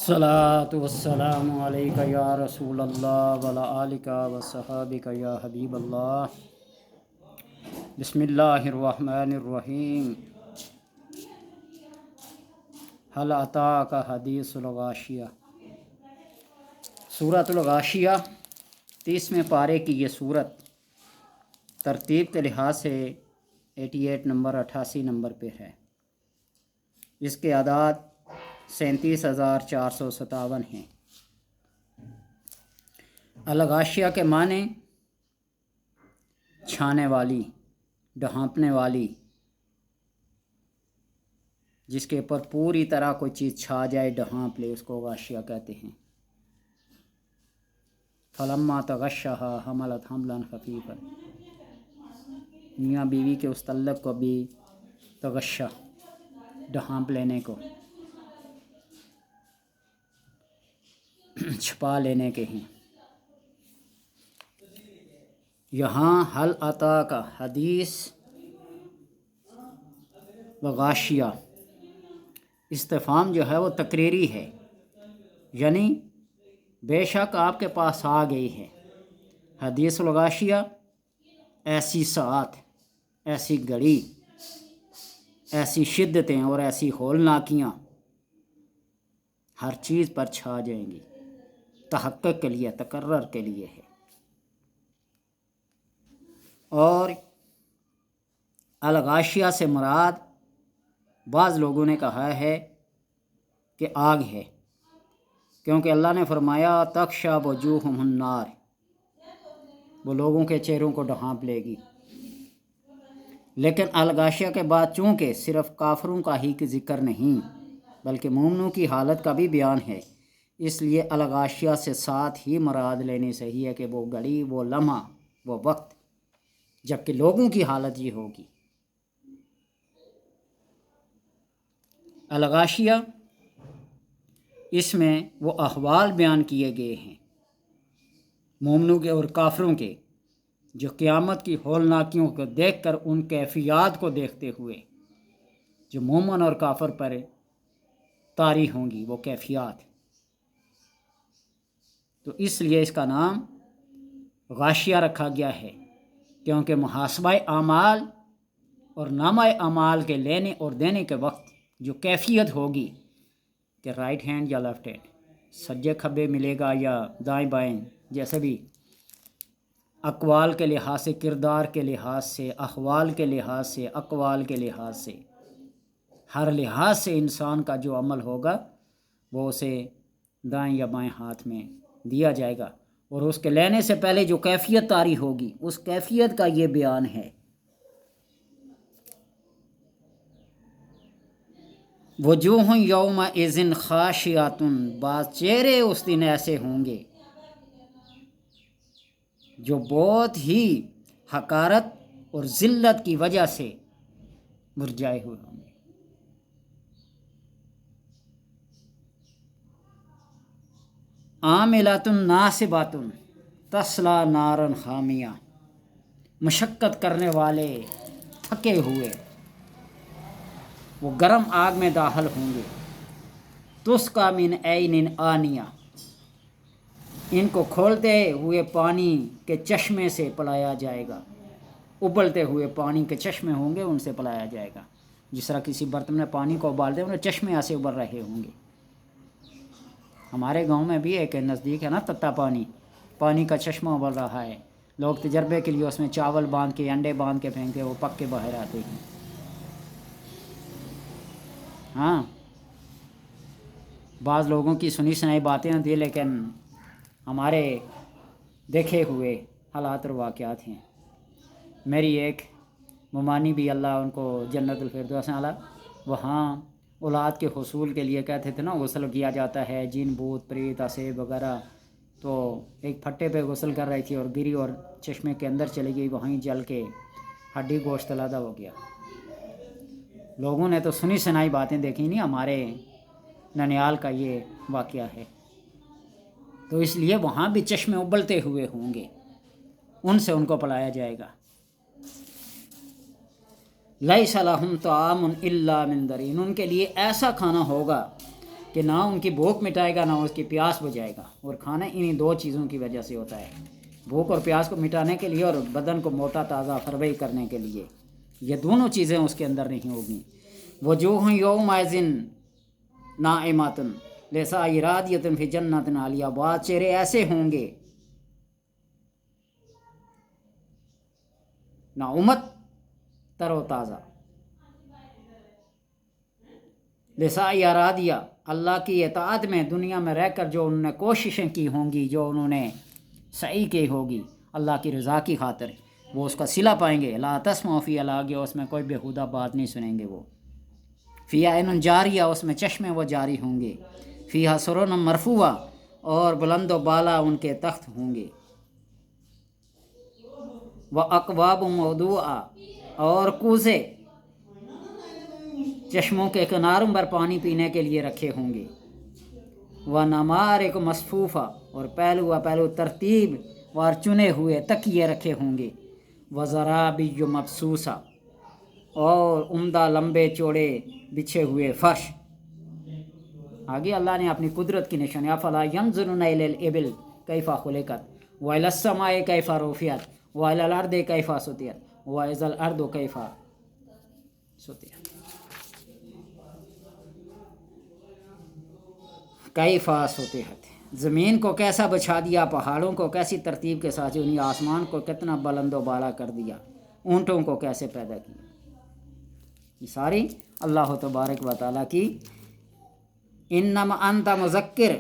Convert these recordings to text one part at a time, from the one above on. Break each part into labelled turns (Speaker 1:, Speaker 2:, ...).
Speaker 1: الصلاۃ والسلام علیک یا رسول اللہ وعلی آلک و صحابک یا حبیب اللہ۔ بسم اللہ الرحمن الرحیم۔ هل اتاک حدیث الغاشیہ۔ سورۃ الغاشیہ 30ویں پارے کی یہ سورت ترتیب کے لحاظ سے 88 نمبر 88 نمبر پہ ہے۔ اس کے اعداد 37,457 ہیں۔ الغاشیہ کے معنی چھانے والی، ڈھانپنے والی، جس کے اوپر پوری طرح کوئی چیز چھا جائے، ڈھانپ لے، اس کو غاشیہ کہتے ہیں۔ فلما تغشھا حملت حملا خفیفا، میاں بیوی کے اس تعلق کو بھی تغشہ، ڈھانپ لینے کو، چھپا لینے کے ہیں۔ یہاں حل عطا کا حدیث و غاشیہ استفہام جو ہے وہ تقریری ہے، یعنی بے شک آپ کے پاس آ گئی ہے حدیث الغاشیہ، ایسی ساعت، ایسی گھڑی، ایسی شدتیں اور ایسی ہولناکیاں ہر چیز پر چھا جائیں گی، تحقق کے لیے، تقرر کے لیے ہے۔ اور الغاشیہ سے مراد بعض لوگوں نے کہا ہے کہ آگ ہے، کیونکہ اللہ نے فرمایا تغشیٰ وجوہہم النار، وہ لوگوں کے چہروں کو ڈھانپ لے گی۔ لیکن الغاشیہ کے بعد چونکہ صرف کافروں کا ہی ذکر نہیں بلکہ مومنوں کی حالت کا بھی بیان ہے، اس لیے الغاشیہ سے ساتھ ہی مراد لینی صحیح ہے کہ وہ گھڑی، وہ لمحہ، وہ وقت جبکہ لوگوں کی حالت یہ ہوگی۔ الغاشیہ، اس میں وہ احوال بیان کیے گئے ہیں مومنوں کے اور کافروں کے، جو قیامت کی ہولناکیوں کو دیکھ کر ان کیفیات کو دیکھتے ہوئے جو مومن اور کافر پر طاری ہوں گی، وہ کیفیات، تو اس لیے اس کا نام غاشیہ رکھا گیا ہے، کیونکہ محاسبہ اعمال اور نامہ اعمال کے لینے اور دینے کے وقت جو کیفیت ہوگی کہ رائٹ ہینڈ یا لیفٹ ہینڈ، سجے کھبے ملے گا یا دائیں بائیں، جیسے بھی اقوال کے لحاظ سے، کردار کے لحاظ سے، احوال کے لحاظ سے، اقوال کے لحاظ سے، ہر لحاظ سے انسان کا جو عمل ہوگا وہ اسے دائیں یا بائیں ہاتھ میں دیا جائے گا، اور اس کے لینے سے پہلے جو کیفیت طاری ہوگی اس کیفیت کا یہ بیان ہے۔ وجوہ یومئذ خاشعۃ، بعض چہرے اس دن ایسے ہوں گے جو بہت ہی حقارت اور ذلت کی وجہ سے مرجھائے ہوئے ہوں گے۔ عاملۃ ناصبۃ تصلیٰ نارا حامیہ، مشقت کرنے والے، تھکے ہوئے، وہ گرم آگ میں داخل ہوں گے۔ تسقیٰ من عین آنیہ، ان کو کھولتے ہوئے پانی کے چشمے سے پلایا جائے گا، ابلتے ہوئے پانی کے چشمے ہوں گے، ان سے پلایا جائے گا۔ جس طرح کسی برتن میں پانی کو ابال دیں، انہیں چشمے ایسے ابل رہے ہوں گے۔ ہمارے گاؤں میں بھی ایک نزدیک ہے نا تتا پانی، پانی کا چشمہ ابل رہا ہے، لوگ تجربے کے لیے اس میں چاول باندھ کے، انڈے باندھ کے پھینکتے، وہ پک کے باہر آتے ہیں۔ ہاں، بعض لوگوں کی سنی سنائی باتیں ہوتی ہیں، لیکن ہمارے دیکھے ہوئے حالات اور واقعات ہیں۔ میری ایک ممانی بھی، اللہ ان کو جنت الفردوس اعلیٰ، وہاں اولاد کے حصول کے لیے کہتے تھے نا غسل کیا جاتا ہے، جن بھوت پریت اسیب وغیرہ، تو ایک پھٹے پہ غسل کر رہی تھی اور گری اور چشمے کے اندر چلی گئی، وہیں جل کے ہڈی گوشت علیحدہ ہو گیا۔ لوگوں نے تو سنی سنائی باتیں دیکھی نہیں، ہمارے ننیال کا یہ واقعہ ہے۔ تو اس لیے وہاں بھی چشمے ابلتے ہوئے ہوں گے، ان سے ان کو پلایا جائے گا۔ لیس لہم طعام الا من ضرین، ان کے لیے ایسا کھانا ہوگا کہ نہ ان کی بھوک مٹائے گا نہ اس کی پیاس بجھائے گا، اور کھانا انہی دو چیزوں کی وجہ سے ہوتا ہے، بھوک اور پیاس کو مٹانے کے لیے اور بدن کو موٹا تازہ فروئی کرنے کے لیے، یہ دونوں چیزیں اس کے اندر نہیں ہوگی۔ وجوہ یومئذ ناعمۃ لسعیراۃ فی جنۃ عالیہ، بعض چہرے ایسے ہوں گے نعومت تر و تازہ، لسعیراۃ اللہ کی اطاعت میں دنیا میں رہ کر جو انہوں نے کوششیں کی ہوں گی، جو انہوں نے سعی کی ہوگی اللہ کی رضا کی خاطر، وہ اس کا صلہ پائیں گے۔ لا تسمعوا فیہا لاغیہ، اس میں کوئی بیہودہ بات نہیں سنیں گے وہ۔ فیہا عین جاریہ، اس میں چشمے وہ جاری ہوں گے۔ فیہا سرر مرفوعہ، اور بلند و بالا ان کے تخت ہوں گے۔ وَأَكْوَابٌ مَوْضُوعَةٌ، اور کوزے چشموں کے کناروں پر پانی پینے کے لیے رکھے ہوں گے۔ وَنَمَارِقُ مَصْفُوفَةٌ، اور پہلو ترتیب وار چنے ہوئے تکیے رکھے ہوں گے۔ وَزَرَابِيُّ مَبْثُوثَةٌ، اور عمدہ لمبے چوڑے بچھے ہوئے فرش۔ آگے اللہ نے اپنی قدرت کی نشانی، افلا ینظرون الی الابل کیف خلقت والی السماء کیف رفعت والی الارض کیف سطحت واذا الارض کیف سطحت کیف سطحت، زمین کو کیسا بچھا دیا، پہاڑوں کو کیسی ترتیب کے ساتھ چنی، آسمان کو کتنا بلند و بالا کر دیا، اونٹوں کو کیسے پیدا کیا۔ یہ ساری اللہ تبارک و تعالیٰ کی انما انت مذکر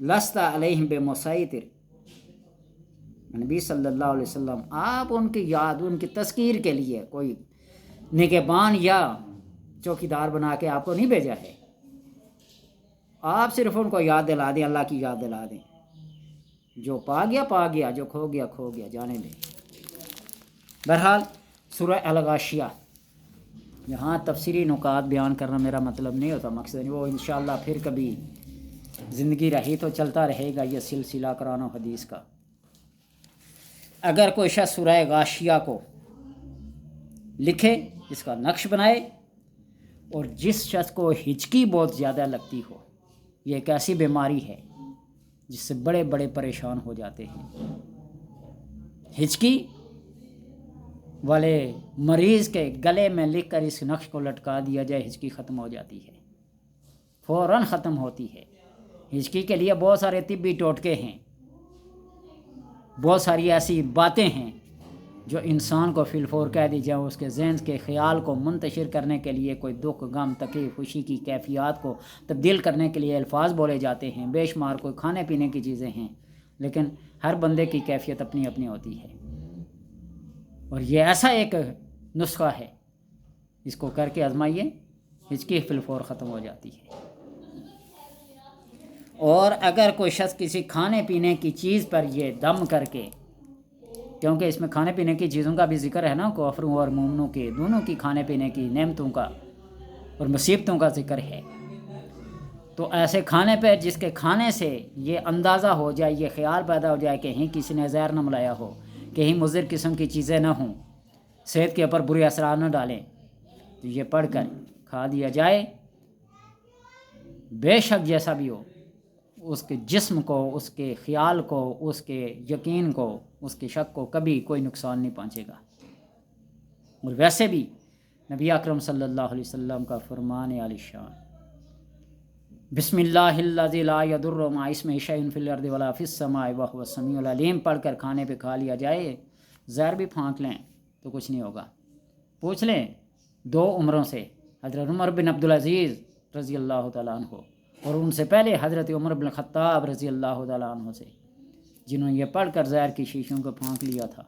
Speaker 1: لست علیہم بمسیطر، نبی صلی اللہ علیہ وسلم آپ ان کی یاد، ان کی تذکیر کے لیے کوئی نگہبان یا چوکیدار بنا کے آپ کو نہیں بھیجا ہے، آپ صرف ان کو یاد دلا دیں، اللہ کی یاد دلا دیں، جو پا گیا، جو کھو گیا، جانے دیں۔ بہرحال سورہ الغاشیہ، یہاں تفسیری نکات بیان کرنا میرا مطلب نہیں ہوتا، مقصد نہیں، وہ انشاءاللہ پھر کبھی زندگی رہی تو چلتا رہے گا یہ سلسلہ قرآن و حدیث کا۔ اگر کوئی شخص سورہ غاشیہ کو لکھے، اس کا نقش بنائے، اور جس شخص کو ہچکی بہت زیادہ لگتی ہو، یہ ایک ایسی بیماری ہے جس سے بڑے بڑے پریشان ہو جاتے ہیں، ہچکی والے مریض کے گلے میں لکھ کر اس نقش کو لٹکا دیا جائے، ہچکی ختم ہو جاتی ہے، فوراً ختم ہوتی ہے۔ ہچکی کے لیے بہت سارے طبی ٹوٹکے ہیں، بہت ساری ایسی باتیں ہیں جو انسان کو فی الفور کہہ دی جائے، اس کے ذہن کے خیال کو منتشر کرنے کے لیے، کوئی دکھ غم تکلیف خوشی کی کیفیات کو تبدیل کرنے کے لیے الفاظ بولے جاتے ہیں، بے شمار کوئی کھانے پینے کی چیزیں ہیں، لیکن ہر بندے کی کیفیت اپنی اپنی ہوتی ہے، اور یہ ایسا ایک نسخہ ہے، اس کو کر کے آزمائیے، ہچکی فی الفور ختم ہو جاتی ہے۔ اور اگر کوئی شخص کسی کھانے پینے کی چیز پر یہ دم کر کے، کیونکہ اس میں کھانے پینے کی چیزوں کا بھی ذکر ہے نا، کفروں اور مومنوں کے دونوں کی کھانے پینے کی نعمتوں کا اور مصیبتوں کا ذکر ہے، تو ایسے کھانے پہ جس کے کھانے سے یہ اندازہ ہو جائے، یہ خیال پیدا ہو جائے کہ کہیں کسی نے زہر نہ ملایا ہو، کہیں مضر قسم کی چیزیں نہ ہوں، صحت کے اوپر برے اثرات نہ ڈالیں، تو یہ پڑھ کر کھا دیا جائے، بے شک جیسا بھی ہو، اس کے جسم کو، اس کے خیال کو، اس کے یقین کو، اس کے شک کو کبھی کوئی نقصان نہیں پہنچے گا۔ اور ویسے بھی نبی اکرم صلی اللہ علیہ وسلم کا فرمان عالی شان، بسم اللہ الذی لا یضر مع اسمہ شیء فی الارض ولا فی السماء وہو السمیع العلیم پڑھ کر کھانے پہ کھا لیا جائے، زہر بھی پھانک لیں تو کچھ نہیں ہوگا۔ پوچھ لیں 2 عمروں سے، حضرت عمر بن عبدالعزیز رضی اللہ تعالیٰ عنہ، اور ان سے پہلے حضرت عمر بن خطاب رضی اللہ تعالیٰ عنہ سے، جنہوں نے یہ پڑھ کر زہر کی شیشوں کو پھانک لیا تھا،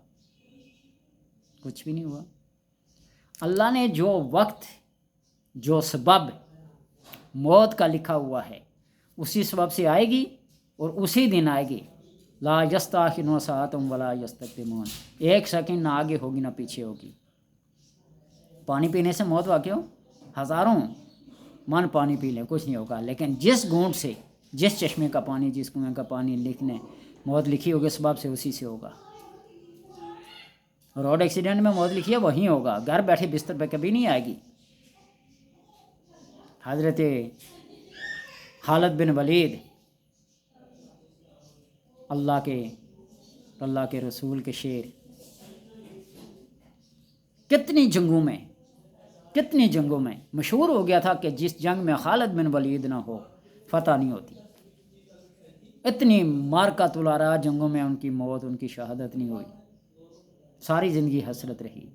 Speaker 1: کچھ بھی نہیں ہوا۔ اللہ نے جو وقت، جو سبب موت کا لکھا ہوا ہے، اسی سبب سے آئے گی اور اسی دن آئے گی۔ لا یستأخرون ساعۃ ولا یستقدمون، 1 سیکنڈ نہ آگے ہوگی نہ پیچھے ہوگی۔ پانی پینے سے موت واقع ہو، ہزاروں من پانی پی لیں کچھ نہیں ہوگا، لیکن جس گھونٹ سے، جس چشمے کا پانی، جس کنویں کا پانی لکھنے موت لکھی ہوگی، سبب سے اسی سے ہوگا۔ روڈ ایکسیڈنٹ میں موت لکھی ہے وہیں ہوگا، گھر بیٹھے بستر پہ کبھی نہیں آئے گی۔ حضرت خالد بن ولید اللہ کے رسول کے شیر، کتنی جنگوں میں مشہور ہو گیا تھا کہ جس جنگ میں خالد بن ولید نہ ہو فتح نہیں ہوتی۔ اتنی مارکۃ العراء جنگوں میں ان کی موت، ان کی شہادت نہیں ہوئی، ساری زندگی حسرت رہی،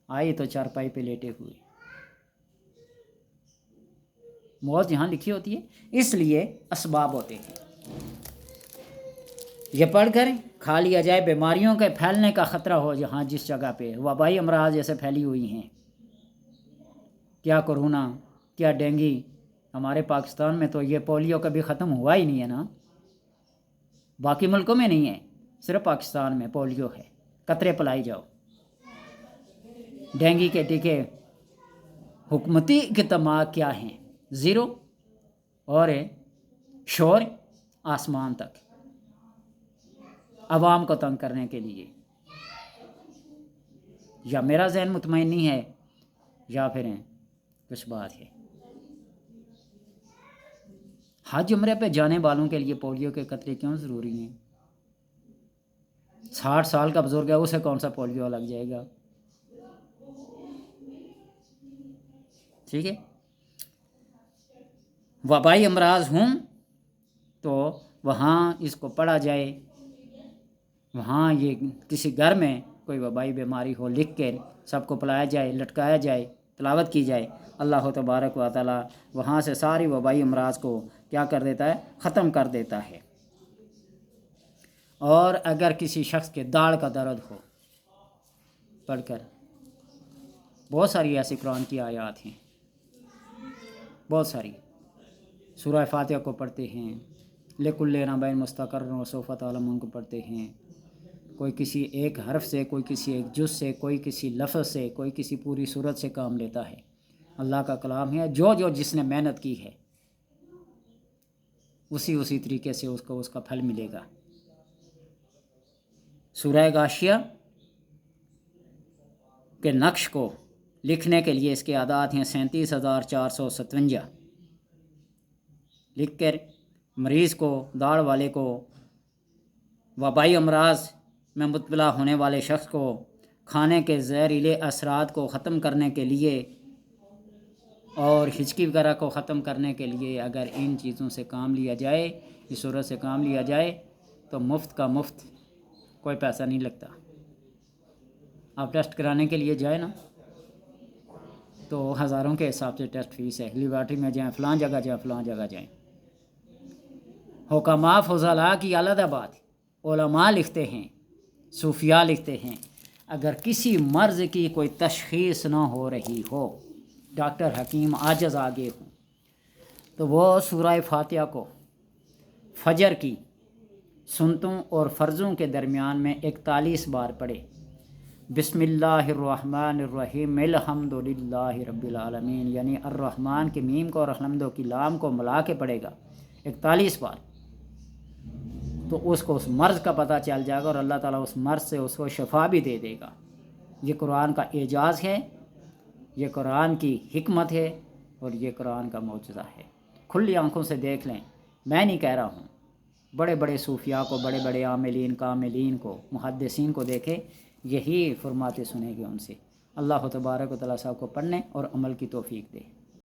Speaker 1: آئی تو چارپائی پہ لیٹے ہوئے۔ موت یہاں لکھی ہوتی ہے، اس لیے اسباب ہوتے ہیں۔ یہ پڑھ کر کھا لیا جائے، بیماریوں کے پھیلنے کا خطرہ ہو جہاں جس جگہ پہ وبائی امراض جیسے پھیلی ہوئی ہیں، کیا کورونا، کیا ڈینگی، ہمارے پاکستان میں تو یہ پولیو کبھی ختم ہوا ہی نہیں ہے نا، باقی ملکوں میں نہیں ہے، صرف پاکستان میں پولیو ہے، قطرے پلائی جاؤ۔ ڈینگی کے ٹیکے حکومتی اقدامات کیا ہیں؟ زیرو، اور شور آسمان تک، عوام کو تنگ کرنے کے لیے۔ یا میرا ذہن مطمئن نہیں ہے یا پھر کچھ بات ہے۔ حج عمرے پہ جانے والوں کے لیے پولیو کے قطرے کیوں ضروری ہیں؟ 60 سال کا بزرگ ہے، اسے کون سا پولیو لگ جائے گا؟ ٹھیک ہے، وبائی امراض ہوں تو وہاں اس کو پڑھا جائے، وہاں یہ کسی گھر میں کوئی وبائی بیماری ہو لکھ کے سب کو پلایا جائے، لٹکایا جائے، تلاوت کی جائے، اللہ تبارک و تعالی وہاں سے ساری وبائی امراض کو کیا کر دیتا ہے؟ ختم کر دیتا ہے۔ اور اگر کسی شخص کے داڑھ کا درد ہو، پڑھ کر، بہت ساری ایسی قرآن کی آیات ہیں، بہت ساری، سورہ فاتحہ کو پڑھتے ہیں، لِكُلِّ نَبَإٍ مُسْتَقَرٌّ وَسَوْفَ تَعْلَمُونَ کو پڑھتے ہیں، کوئی کسی ایک حرف سے، کوئی کسی ایک جز سے، کوئی کسی لفظ سے، کوئی کسی پوری صورت سے کام لیتا ہے۔ اللہ کا کلام ہے، جو جس نے محنت کی ہے اسی طریقے سے اس کو اس کا پھل ملے گا۔ سورہ غاشیہ کے نقش کو لکھنے کے لیے اس کے اعداد ہیں 37,457، لکھ کر مریض کو، داڑھ والے کو، وبائی امراض میں مبتلا ہونے والے شخص کو، کھانے کے زہریلے اثرات کو ختم کرنے کے لیے اور ہچکی وغیرہ کو ختم کرنے کے لیے اگر ان چیزوں سے کام لیا جائے، اس صورت سے کام لیا جائے تو مفت کا مفت، کوئی پیسہ نہیں لگتا۔ آپ ٹیسٹ کرانے کے لیے جائیں نا تو ہزاروں کے حساب سے ٹیسٹ فیس ہے، لیبارٹری میں جائیں، فلاں جگہ جائیں، فلاں جگہ جائیں۔ حکماء فضلاء کی علیحدہ بات، علماء لکھتے ہیں، صوفیاء لکھتے ہیں، اگر کسی مرض کی کوئی تشخیص نہ ہو رہی ہو، ڈاکٹر حکیم عاجز آگے ہوں، تو وہ سورہ فاتحہ کو فجر کی سنتوں اور فرضوں کے درمیان میں 41 بار پڑھے، بسم اللہ الرحمن الرحیم الحمد للہ رب العالمین، یعنی الرحمن کے میم کو اور الحمد کی لام کو ملا کے پڑھے گا 41 بار، تو اس کو اس مرض کا پتہ چل جائے گا اور اللہ تعالیٰ اس مرض سے اس کو شفا بھی دے دے گا۔ یہ قرآن کا اعجاز ہے، یہ قرآن کی حکمت ہے، اور یہ قرآن کا معجزہ ہے۔ کھلی آنکھوں سے دیکھ لیں، میں نہیں کہہ رہا ہوں، بڑے بڑے صوفیاء کو، بڑے بڑے عاملین کاملین کو، محدثین کو دیکھے، یہی فرماتے سنے گے ان سے۔ اللہ تبارک و تعالیٰ صاحب کو پڑھنے اور عمل کی توفیق دے۔